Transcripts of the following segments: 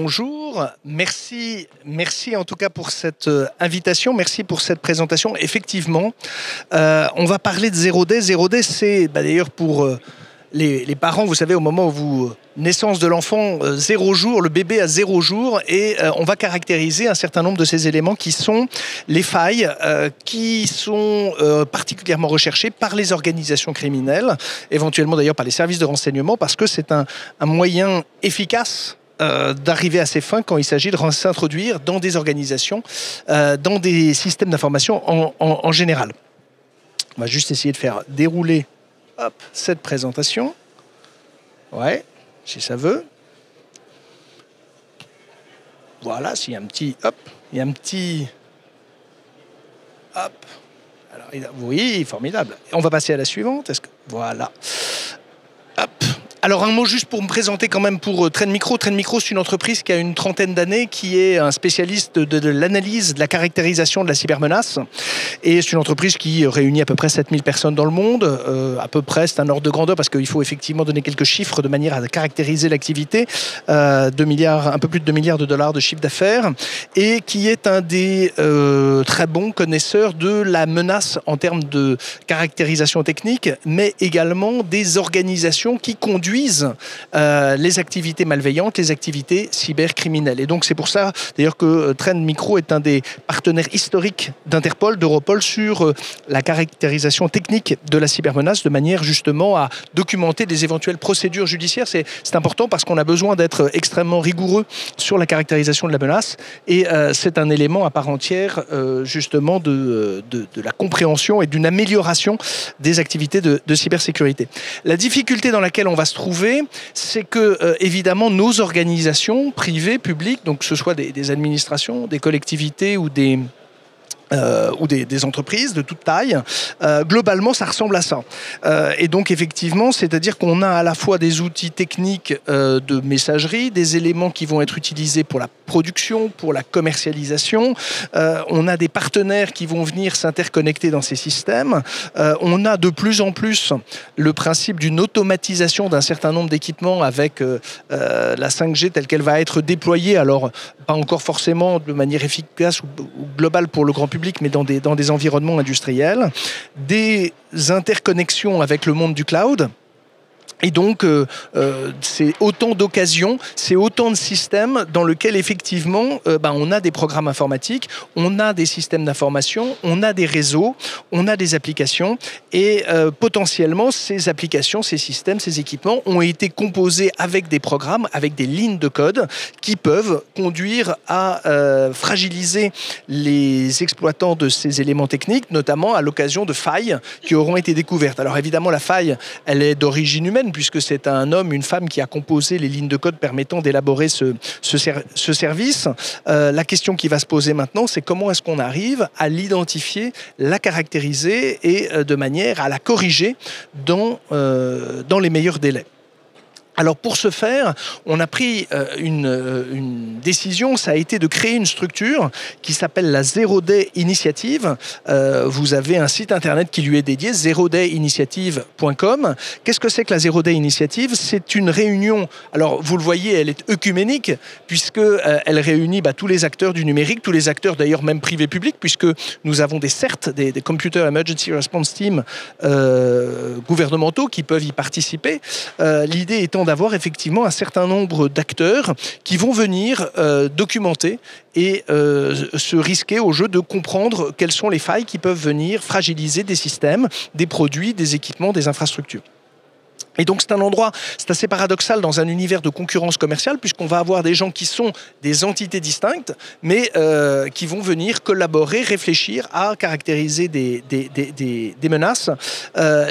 bonjour. Merci en tout cas pour cette invitation, merci pour cette présentation. Effectivement, on va parler de 0D. 0D, c'est d'ailleurs pour les parents, vous savez, au moment où vous naissance de l'enfant, 0 jour, le bébé a 0 jour, et on va caractériser un certain nombre de ces éléments qui sont les failles qui sont particulièrement recherchées par les organisations criminelles, éventuellement d'ailleurs par les services de renseignement, parce que c'est un moyen efficace d'arriver à ses fins quand il s'agit de s'introduire dans des organisations, dans des systèmes d'information en général. On va juste essayer de faire dérouler cette présentation. Ouais, si ça veut. Voilà, s'il y a un petit... Hop, il y a un petit... Hop. Alors, oui, formidable. On va passer à la suivante. Voilà. Hop. Alors un mot juste pour me présenter quand même pour Trend Micro. Trend Micro, c'est une entreprise qui a une trentaine d'années, qui est un spécialiste de l'analyse, de la caractérisation de la cybermenace. Et c'est une entreprise qui réunit à peu près 7000 personnes dans le monde. À peu près, c'est un ordre de grandeur parce qu'il faut effectivement donner quelques chiffres de manière à caractériser l'activité. 2 milliards, un peu plus de 2 milliards de dollars de chiffre d'affaires. Et qui est un des très bons connaisseurs de la menace en termes de caractérisation technique, mais également des organisations qui conduisent les activités malveillantes, les activités cybercriminelles. Et donc c'est pour ça d'ailleurs que Trend Micro est un des partenaires historiques d'Interpol, d'Europol sur la caractérisation technique de la cybermenace, de manière justement à documenter des éventuelles procédures judiciaires. C'est important parce qu'on a besoin d'être extrêmement rigoureux sur la caractérisation de la menace, et c'est un élément à part entière justement de la compréhension et d'une amélioration des activités de cybersécurité. La difficulté dans laquelle on va se trouver, c'est que évidemment nos organisations privées, publiques, donc que ce soit des administrations, des collectivités ou des entreprises de toute taille, globalement ça ressemble à ça. Et donc effectivement, c'est-à-dire qu'on a à la fois des outils techniques de messagerie, des éléments qui vont être utilisés pour la production, pour la commercialisation, on a des partenaires qui vont venir s'interconnecter dans ces systèmes, on a de plus en plus le principe d'une automatisation d'un certain nombre d'équipements avec la 5G telle qu'elle va être déployée, alors pas encore forcément de manière efficace ou globale pour le grand public, mais dans des environnements industriels, des interconnexions avec le monde du cloud. Et donc, c'est autant d'occasions, c'est autant de systèmes dans lesquels, effectivement, on a des programmes informatiques, on a des systèmes d'information, on a des réseaux, on a des applications, et potentiellement, ces applications, ces systèmes, ces équipements ont été composés avec des programmes, avec des lignes de code qui peuvent conduire à fragiliser les exploitants de ces éléments techniques, notamment à l'occasion de failles qui auront été découvertes. Alors évidemment, la faille, elle est d'origine humaine, puisque c'est un homme, une femme qui a composé les lignes de code permettant d'élaborer ce service. La question qui va se poser maintenant, c'est comment est-ce qu'on arrive à l'identifier, la caractériser et de manière à la corriger dans les meilleurs délais. Alors pour ce faire, on a pris une décision, ça a été de créer une structure qui s'appelle la 0D Initiative. Vous avez un site internet qui lui est dédié, 0dinitiative.com. Qu'est-ce que c'est que la 0D Initiative? C'est une réunion, alors vous le voyez, elle est œcuménique, puisqu'elle réunit tous les acteurs du numérique, tous les acteurs d'ailleurs même privés publics, puisque nous avons des CERT, des Computer Emergency Response Team gouvernementaux qui peuvent y participer. L'idée étant d'avoir effectivement un certain nombre d'acteurs qui vont venir documenter et se risquer au jeu de comprendre quelles sont les failles qui peuvent venir fragiliser des systèmes, des produits, des équipements, des infrastructures. Et donc c'est un endroit, c'est assez paradoxal dans un univers de concurrence commerciale, puisqu'on va avoir des gens qui sont des entités distinctes, mais qui vont venir collaborer, réfléchir à caractériser des menaces.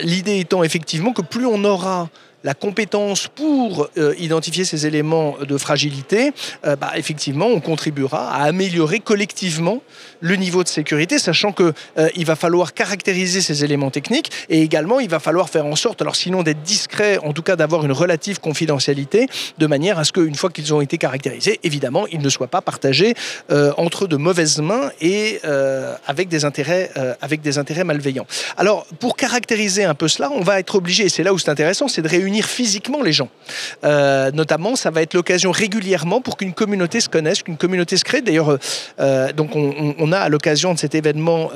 L'idée étant effectivement que plus on aura la compétence pour identifier ces éléments de fragilité, effectivement, on contribuera à améliorer collectivement le niveau de sécurité, sachant qu'il va falloir caractériser ces éléments techniques, et également il va falloir faire en sorte, alors sinon d'être discret, en tout cas d'avoir une relative confidentialité, de manière à ce qu'une fois qu'ils ont été caractérisés, évidemment, ils ne soient pas partagés entre de mauvaises mains et avec des intérêts malveillants. Alors, pour caractériser un peu cela, on va être obligé, et c'est là où c'est intéressant, c'est de réunir réunir physiquement les gens. Notamment, ça va être l'occasion régulièrement pour qu'une communauté se connaisse, qu'une communauté se crée. D'ailleurs, donc on a à l'occasion de cet événement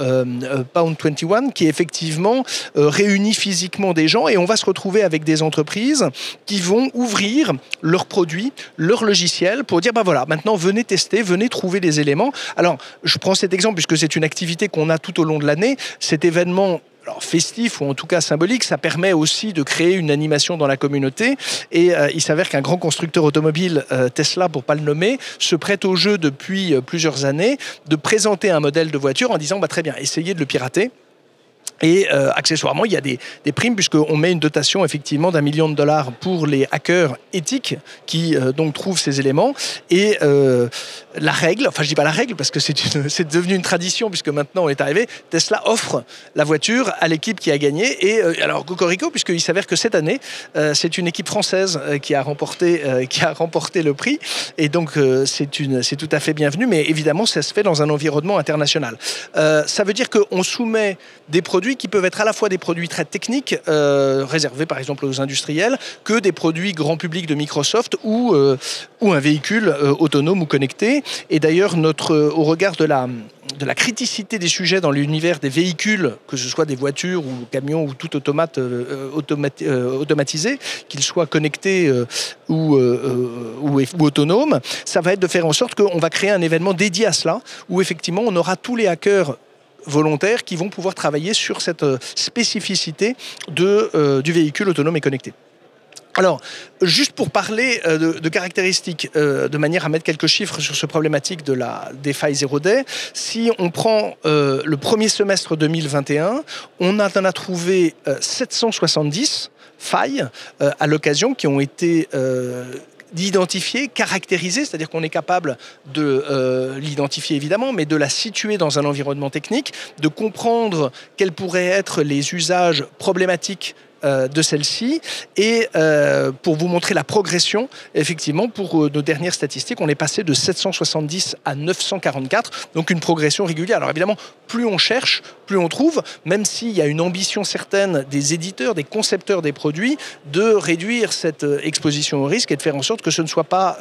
Pound 21 qui effectivement réunit physiquement des gens, et on va se retrouver avec des entreprises qui vont ouvrir leurs produits, leurs logiciels pour dire, voilà, maintenant venez tester, venez trouver des éléments. Alors, je prends cet exemple puisque c'est une activité qu'on a tout au long de l'année. Cet événement, alors festif ou en tout cas symbolique, ça permet aussi de créer une animation dans la communauté, et il s'avère qu'un grand constructeur automobile, Tesla pour pas le nommer, se prête au jeu depuis plusieurs années de présenter un modèle de voiture en disant très bien, essayez de le pirater. Et accessoirement, il y a des primes puisqu'on met une dotation effectivement d'1 million de dollars pour les hackers éthiques qui donc trouvent ces éléments. Et la règle, enfin je dis pas la règle parce que c'est devenu une tradition puisque maintenant on est arrivé, Tesla offre la voiture à l'équipe qui a gagné. Et alors cocorico, puisqu'il s'avère que cette année, c'est une équipe française qui a remporté le prix. Et donc c'est tout à fait bienvenu, mais évidemment ça se fait dans un environnement international. Ça veut dire qu'on soumet des produits qui peuvent être à la fois des produits très techniques, réservés par exemple aux industriels, que des produits grand public de Microsoft ou un véhicule autonome ou connecté. Et d'ailleurs, au regard de la criticité des sujets dans l'univers des véhicules, que ce soit des voitures ou camions ou tout automatisé, qu'ils soient connectés ou autonomes, ça va être de faire en sorte qu'on va créer un événement dédié à cela, où effectivement on aura tous les hackers volontaires qui vont pouvoir travailler sur cette spécificité du véhicule autonome et connecté. Alors, juste pour parler de caractéristiques, de manière à mettre quelques chiffres sur ce problématique des failles 0day, si on prend le premier semestre 2021, on en a trouvé 770 failles à l'occasion qui ont été d'identifier, caractériser, c'est-à-dire qu'on est capable de l'identifier évidemment, mais de la situer dans un environnement technique, de comprendre quels pourraient être les usages problématiques de celle-ci, et pour vous montrer la progression, effectivement, pour nos dernières statistiques, on est passé de 770 à 944, donc une progression régulière. Alors évidemment, plus on cherche, plus on trouve, même s'il y a une ambition certaine des éditeurs, des concepteurs des produits, de réduire cette exposition au risque et de faire en sorte que ce ne soit pas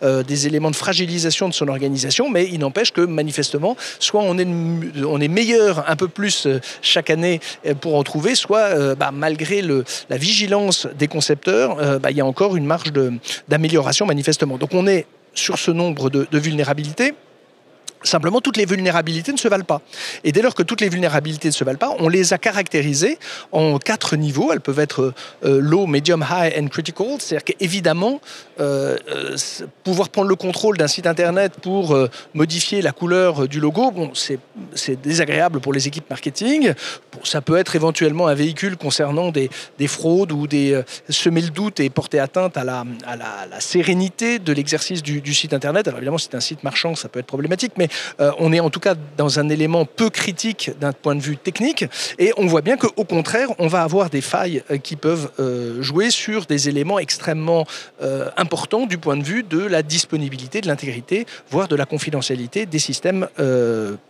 des éléments de fragilisation de son organisation, mais il n'empêche que manifestement, soit on est meilleur un peu plus chaque année pour en trouver, soit malgré la vigilance des concepteurs, il y a encore une marge d'amélioration manifestement. Donc on est sur ce nombre de vulnérabilités. Simplement, toutes les vulnérabilités ne se valent pas. Et dès lors que toutes les vulnérabilités ne se valent pas, on les a caractérisées en 4 niveaux. Elles peuvent être low, medium, high and critical. C'est-à-dire qu'évidemment, pouvoir prendre le contrôle d'un site internet pour modifier la couleur du logo, c'est désagréable pour les équipes marketing. Ça peut être éventuellement un véhicule concernant des fraudes ou semer le doute et porter atteinte à la sérénité de l'exercice du site internet. Alors évidemment, si c'est un site marchand, ça peut être problématique, mais on est en tout cas dans un élément peu critique d'un point de vue technique, et on voit bien qu'au contraire, on va avoir des failles qui peuvent jouer sur des éléments extrêmement importants du point de vue de la disponibilité, de l'intégrité, voire de la confidentialité des systèmes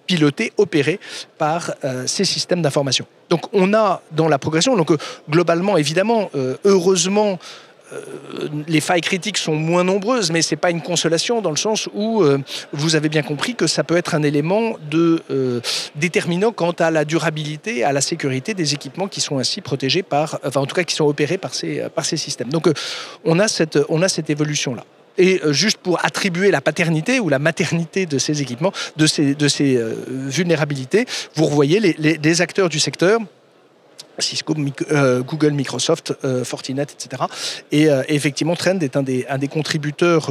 pilotés, opérés par ces systèmes d'information. Donc on a dans la progression, globalement évidemment, heureusement, les failles critiques sont moins nombreuses, mais ce n'est pas une consolation dans le sens où vous avez bien compris que ça peut être un élément déterminant quant à la durabilité, à la sécurité des équipements qui sont ainsi protégés en tout cas qui sont opérés par ces systèmes. Donc on a cette évolution-là. Et juste pour attribuer la paternité ou la maternité de ces équipements, de ces vulnérabilités, vous revoyez les acteurs du secteur, Cisco, Google, Microsoft, Fortinet, etc. Et effectivement, Trend est un des contributeurs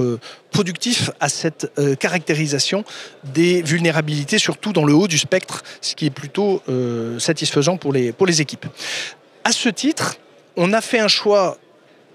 productifs à cette caractérisation des vulnérabilités, surtout dans le haut du spectre, ce qui est plutôt satisfaisant pour les équipes. À ce titre, on a fait un choix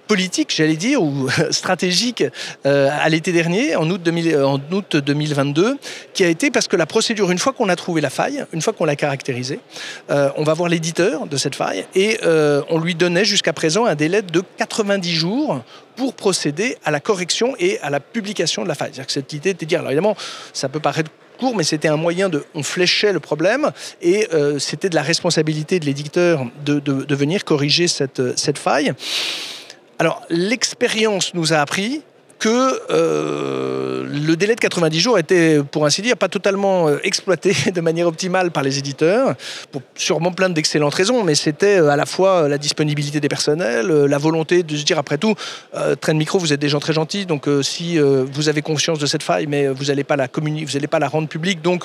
politique, j'allais dire, ou stratégique à l'été dernier, en août 2022, qui a été parce que la procédure, une fois qu'on a trouvé la faille, une fois qu'on l'a caractérisée, on va voir l'éditeur de cette faille et on lui donnait jusqu'à présent un délai de 90 jours pour procéder à la correction et à la publication de la faille. C'est-à-dire que cette idée de dire, alors évidemment, ça peut paraître court, mais c'était un moyen on fléchait le problème et c'était de la responsabilité de l'éditeur de venir corriger cette faille. Alors, l'expérience nous a appris que le délai de 90 jours était, pour ainsi dire, pas totalement exploité de manière optimale par les éditeurs, pour sûrement plein d'excellentes raisons, mais c'était à la fois la disponibilité des personnels, la volonté de se dire, après tout, Trend Micro, vous êtes des gens très gentils, donc si vous avez conscience de cette faille, mais vous n'allez pas la communiquer, vous n'allez pas la rendre publique, donc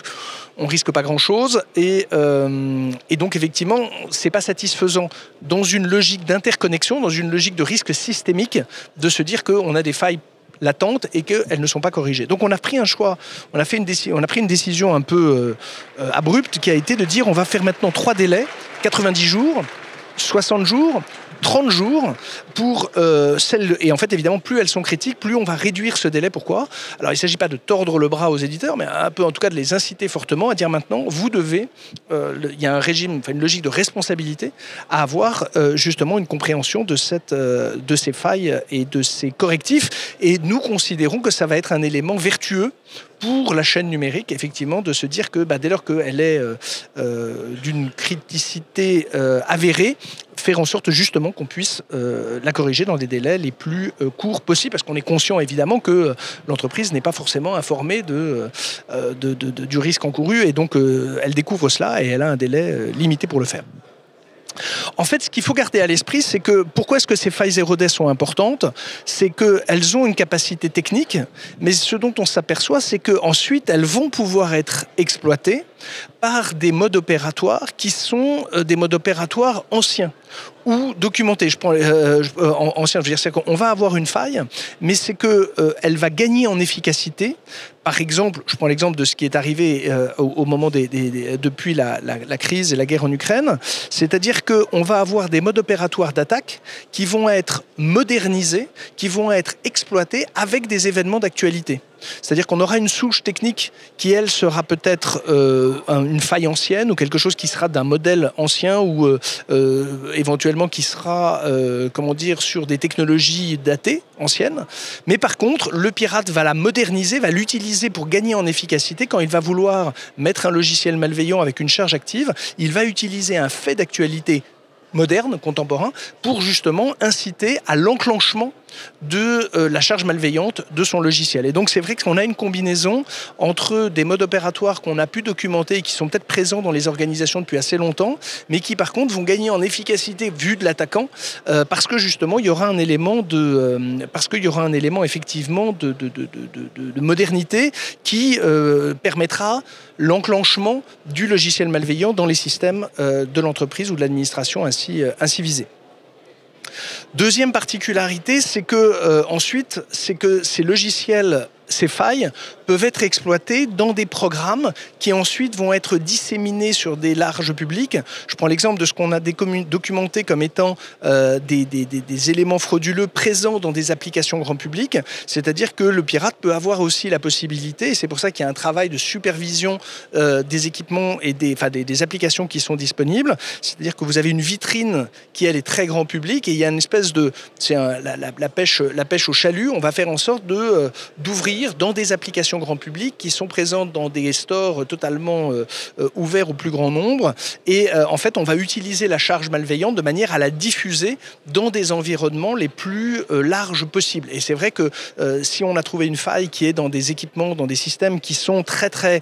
on risque pas grand-chose, et donc effectivement, c'est pas satisfaisant dans une logique d'interconnexion, dans une logique de risque systémique, de se dire qu'on a des failles latentes et qu'elles ne sont pas corrigées. Donc on a pris un choix, on a pris une décision un peu abrupte qui a été de dire on va faire maintenant 3 délais, 90 jours, 60 jours, 30 jours pour celles... Et en fait, évidemment, plus elles sont critiques, plus on va réduire ce délai. Pourquoi ? Alors, il ne s'agit pas de tordre le bras aux éditeurs, mais un peu, en tout cas, de les inciter fortement à dire maintenant, vous devez... Il y a un régime, une logique de responsabilité à avoir justement une compréhension de ces failles et de ces correctifs. Et nous considérons que ça va être un élément vertueux pour la chaîne numérique, effectivement, de se dire que dès lors qu'elle est d'une criticité avérée, faire en sorte justement qu'on puisse la corriger dans des délais les plus courts possibles, parce qu'on est conscient évidemment que l'entreprise n'est pas forcément informée du risque encouru, et donc elle découvre cela et elle a un délai limité pour le faire. En fait, ce qu'il faut garder à l'esprit, c'est que pourquoi est-ce que ces failles zero day sont importantes ? C'est qu'elles ont une capacité technique, mais ce dont on s'aperçoit, c'est qu'ensuite, elles vont pouvoir être exploitées par des modes opératoires qui sont des modes opératoires anciens ou documentés. Anciens, je veux dire, c'est qu'on va avoir une faille, mais c'est qu'elle va gagner en efficacité. Par exemple, je prends l'exemple de ce qui est arrivé au moment depuis la crise et la guerre en Ukraine, c'est-à-dire qu'on va avoir des modes opératoires d'attaque qui vont être modernisés, qui vont être exploités avec des événements d'actualité. C'est-à-dire qu'on aura une souche technique qui, elle, sera peut-être une faille ancienne ou quelque chose qui sera d'un modèle ancien ou éventuellement qui sera, sur des technologies datées, anciennes. Mais par contre, le pirate va la moderniser, va l'utiliser pour gagner en efficacité. Quand il va vouloir mettre un logiciel malveillant avec une charge active, il va utiliser un fait d'actualité moderne, contemporain, pour justement inciter à l'enclenchement de la charge malveillante de son logiciel. Et donc c'est vrai qu'on a une combinaison entre des modes opératoires qu'on a pu documenter et qui sont peut-être présents dans les organisations depuis assez longtemps, mais qui par contre vont gagner en efficacité vue de l'attaquant, parce que justement il y aura un élément effectivement de modernité qui permettra l'enclenchement du logiciel malveillant dans les systèmes de l'entreprise ou de l'administration ainsi visée. Deuxième particularité, c'est que ensuite, c'est que ces logiciels, ces failles peuvent être exploitées dans des programmes qui ensuite vont être disséminés sur des larges publics. Je prends l'exemple de ce qu'on a documenté comme étant des éléments frauduleux présents dans des applications grand public, c'est-à-dire que le pirate peut avoir aussi la possibilité, et c'est pour ça qu'il y a un travail de supervision des équipements et des applications qui sont disponibles, c'est-à-dire que vous avez une vitrine qui, elle, est très grand public, et il y a une espèce de... la pêche au chalut, on va faire en sorte d'ouvrir dans des applications grand public qui sont présentes dans des stores totalement ouverts au plus grand nombre. Et en fait, on va utiliser la charge malveillante de manière à la diffuser dans des environnements les plus larges possibles. Et c'est vrai que si on a trouvé une faille qui est dans des équipements, dans des systèmes qui sont très très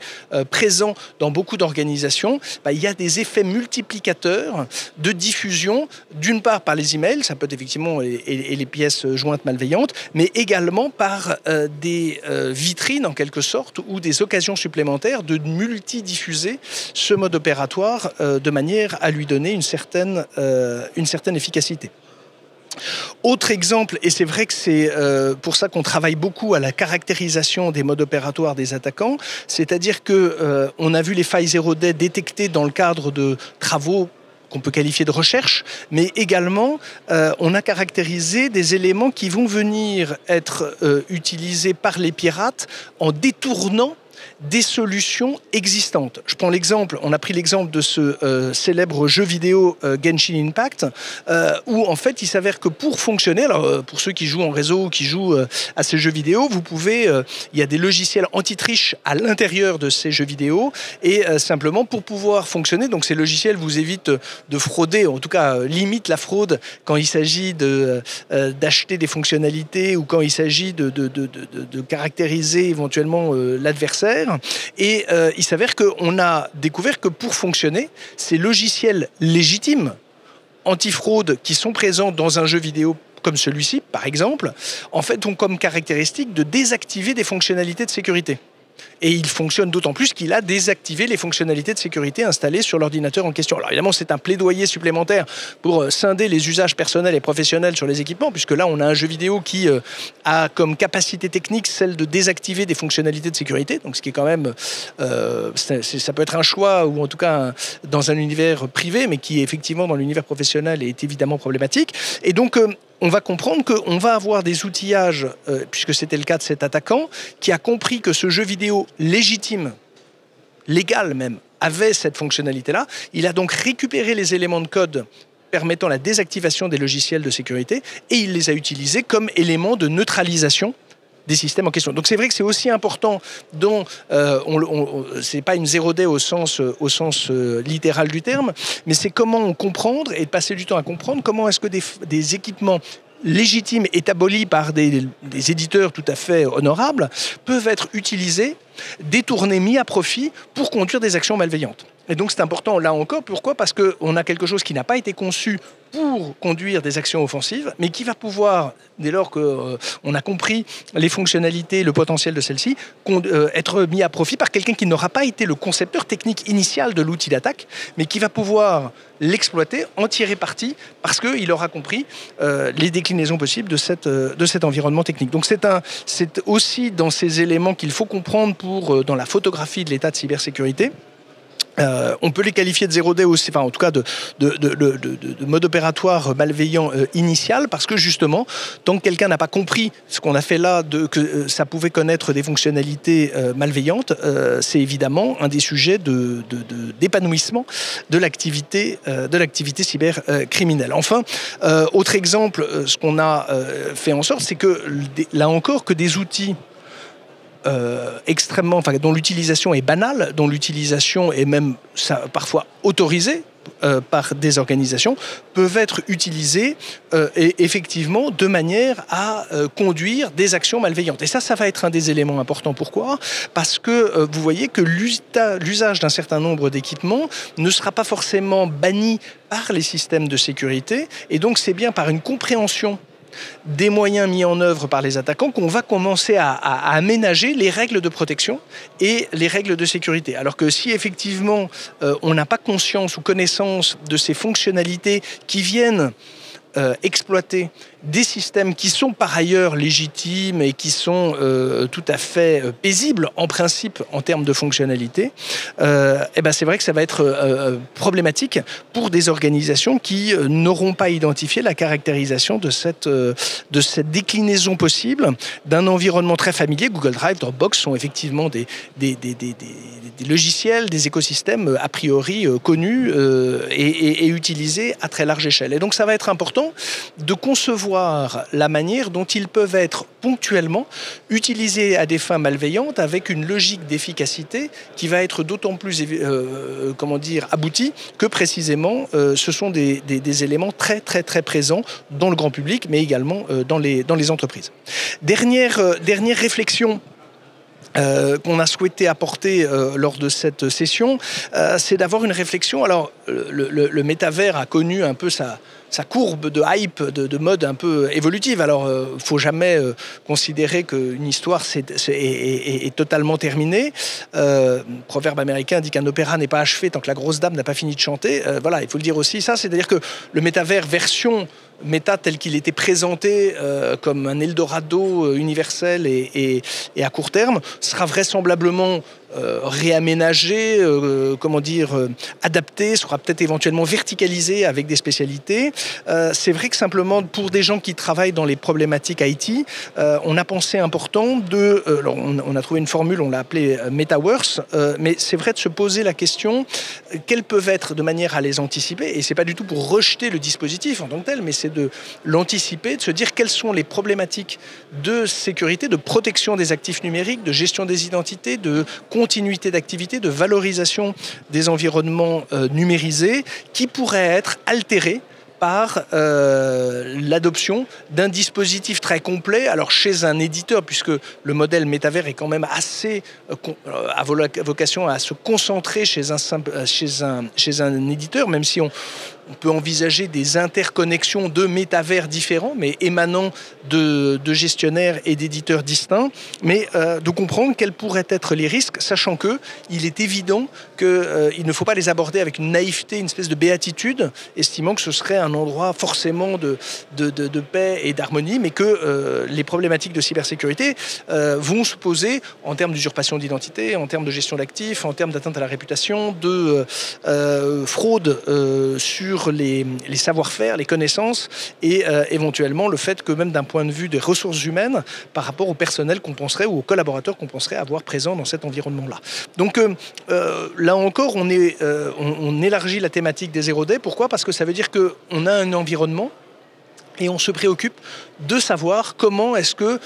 présents dans beaucoup d'organisations, il y a des effets multiplicateurs de diffusion, d'une part par les emails, ça peut être effectivement et les pièces jointes malveillantes, mais également par des vitrines en quelque sorte ou des occasions supplémentaires de multidiffuser ce mode opératoire de manière à lui donner une certaine efficacité. Autre exemple, et c'est vrai que c'est pour ça qu'on travaille beaucoup à la caractérisation des modes opératoires des attaquants, c'est-à-dire qu'on a vu les failles zero day détectées dans le cadre de travaux qu'on peut qualifier de recherche, mais également on a caractérisé des éléments qui vont venir être utilisés par les pirates en détournant des solutions existantes. Je prends l'exemple, on a pris l'exemple de ce célèbre jeu vidéo Genshin Impact, où en fait il s'avère que pour fonctionner, alors pour ceux qui jouent en réseau, qui jouent à ces jeux vidéo, vous pouvez, il y a des logiciels anti-triche à l'intérieur de ces jeux vidéo, et simplement pour pouvoir fonctionner, donc ces logiciels vous évitent de frauder, en tout cas limitent la fraude quand il s'agit d'acheter des fonctionnalités ou quand il s'agit de caractériser éventuellement l'adversaire. Et il s'avère qu'on a découvert que pour fonctionner, ces logiciels légitimes, anti-fraude, qui sont présents dans un jeu vidéo comme celui-ci, par exemple, en fait, ont comme caractéristique de désactiver des fonctionnalités de sécurité. Et il fonctionne d'autant plus qu'il a désactivé les fonctionnalités de sécurité installées sur l'ordinateur en question. Alors évidemment, c'est un plaidoyer supplémentaire pour scinder les usages personnels et professionnels sur les équipements, puisque là, on a un jeu vidéo qui a comme capacité technique celle de désactiver des fonctionnalités de sécurité, donc ce qui est quand même... ça peut être un choix, ou en tout cas dans un univers privé, mais qui effectivement dans l'univers professionnel est évidemment problématique. Et donc... on va comprendre qu'on va avoir des outillages, puisque c'était le cas de cet attaquant, qui a compris que ce jeu vidéo légitime, légal même, avait cette fonctionnalité-là. Il a donc récupéré les éléments de code permettant la désactivation des logiciels de sécurité et il les a utilisés comme éléments de neutralisation des systèmes en question. Donc c'est vrai que c'est aussi important dont c'est pas une zero day au sens littéral du terme, mais c'est comment comprendre et passer du temps à comprendre comment est-ce que des équipements légitimes établis par des éditeurs tout à fait honorables peuvent être utilisés, détournés, mis à profit pour conduire des actions malveillantes. Et donc c'est important là encore, pourquoi ? Parce qu'on a quelque chose qui n'a pas été conçu pour conduire des actions offensives, mais qui va pouvoir, dès lors qu'on a compris les fonctionnalités, le potentiel de celles-ci, être mis à profit par quelqu'un qui n'aura pas été le concepteur technique initial de l'outil d'attaque, mais qui va pouvoir l'exploiter, en tirer parti, parce qu'il aura compris les déclinaisons possibles de cet environnement technique. Donc c'est aussi dans ces éléments qu'il faut comprendre dans la photographie de l'état de cybersécurité. On peut les qualifier de zéro day aussi, enfin en tout cas de mode opératoire malveillant initial, parce que justement, tant que quelqu'un n'a pas compris ce qu'on a fait là, que ça pouvait connaître des fonctionnalités malveillantes, c'est évidemment un des sujets d'épanouissement de l'activité cybercriminelle. Enfin, autre exemple, ce qu'on a fait en sorte, c'est que là encore que des outils dont l'utilisation est banale, dont l'utilisation est même parfois autorisée par des organisations, peuvent être utilisés effectivement de manière à conduire des actions malveillantes. Et ça va être un des éléments importants. Pourquoi ? Parce que vous voyez que l'usage d'un certain nombre d'équipements ne sera pas forcément banni par les systèmes de sécurité, et donc c'est bien par une compréhension des moyens mis en œuvre par les attaquants qu'on va commencer à aménager les règles de protection et les règles de sécurité. Alors que si effectivement on n'a pas conscience ou connaissance de ces fonctionnalités qui viennent exploiter des systèmes qui sont par ailleurs légitimes et qui sont tout à fait paisibles en principe en termes de fonctionnalité, c'est vrai que ça va être problématique pour des organisations qui n'auront pas identifié la caractérisation de cette déclinaison possible d'un environnement très familier. Google Drive, Dropbox sont effectivement des logiciels, des écosystèmes a priori connus et utilisés à très large échelle. Et donc ça va être important de concevoir la manière dont ils peuvent être ponctuellement utilisés à des fins malveillantes avec une logique d'efficacité qui va être d'autant plus aboutie que précisément ce sont des éléments très très très présents dans le grand public mais également dans les entreprises. Dernière réflexion qu'on a souhaité apporter lors de cette session, c'est d'avoir une réflexion. Alors, le métavers a connu un peu sa courbe de hype, de mode un peu évolutive. Alors, faut jamais considérer qu'une histoire est totalement terminée. Proverbe américain dit qu'un opéra n'est pas achevé tant que la grosse dame n'a pas fini de chanter. Voilà, il faut le dire aussi. Ça, c'est-à-dire que le métavers version méta tel qu'il était présenté comme un Eldorado universel et à court terme sera vraisemblablement réaménagé, adapté, sera peut-être éventuellement verticalisé avec des spécialités. C'est vrai que simplement pour des gens qui travaillent dans les problématiques IT, on a pensé important on a trouvé une formule, on l'a appelée Metaverse, mais c'est vrai de se poser la question quelles peuvent être, de manière à les anticiper, et c'est pas du tout pour rejeter le dispositif en tant que tel, mais c'est de l'anticiper, de se dire quelles sont les problématiques de sécurité, de protection des actifs numériques, de gestion des identités, de continuité d'activité, de valorisation des environnements numérisés qui pourraient être altérés par l'adoption d'un dispositif très complet. Alors chez un éditeur, puisque le modèle métavers est quand même assez à vocation à se concentrer chez un éditeur, même si on peut envisager des interconnexions de métavers différents, mais émanant de gestionnaires et d'éditeurs distincts, mais de comprendre quels pourraient être les risques, sachant qu'il est évident qu'il ne faut pas les aborder avec une naïveté, une espèce de béatitude, estimant que ce serait un endroit forcément de paix et d'harmonie, mais que les problématiques de cybersécurité vont se poser en termes d'usurpation d'identité, en termes de gestion d'actifs, en termes d'atteinte à la réputation, de fraude sur les savoir-faire, les connaissances et éventuellement le fait que même d'un point de vue des ressources humaines par rapport au personnel qu'on penserait ou aux collaborateurs qu'on penserait avoir présents dans cet environnement-là. Donc là encore, on élargit la thématique des Zero Day. Pourquoi ? Parce que ça veut dire qu'on a un environnement et on se préoccupe de savoir comment est-ce que,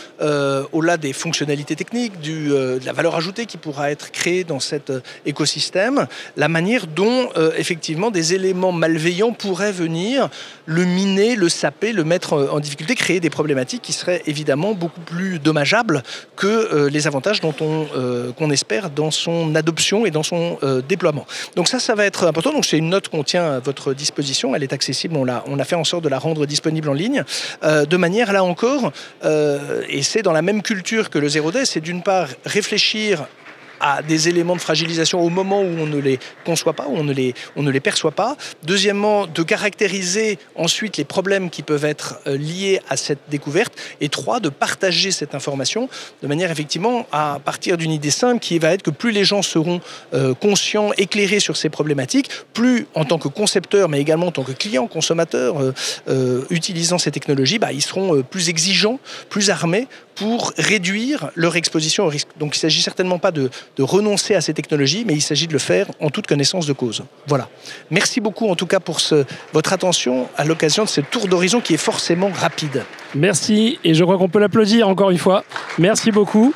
au-delà des fonctionnalités techniques, de la valeur ajoutée qui pourra être créée dans cet écosystème, la manière dont, effectivement, des éléments malveillants pourraient venir le miner, le saper, le mettre en difficulté, créer des problématiques qui seraient évidemment beaucoup plus dommageables que les avantages qu'on espère dans son adoption et dans son déploiement. Donc ça va être important. Donc c'est une note qu'on tient à votre disposition. Elle est accessible. On a fait en sorte de la rendre disponible en ligne, de manière, là encore, et c'est dans la même culture que le Zero Day, c'est d'une part réfléchir à des éléments de fragilisation au moment où on ne les conçoit pas, où on ne les perçoit pas. Deuxièmement, de caractériser ensuite les problèmes qui peuvent être liés à cette découverte. Et trois, de partager cette information de manière effectivement à partir d'une idée simple qui va être que plus les gens seront conscients, éclairés sur ces problématiques, plus en tant que concepteurs, mais également en tant que clients, consommateurs, utilisant ces technologies, ils seront plus exigeants, plus armés pour réduire leur exposition au risque. Donc il ne s'agit certainement pas de renoncer à ces technologies, mais il s'agit de le faire en toute connaissance de cause. Voilà. Merci beaucoup en tout cas pour votre attention à l'occasion de ce tour d'horizon qui est forcément rapide. Merci, et je crois qu'on peut l'applaudir encore une fois. Merci beaucoup.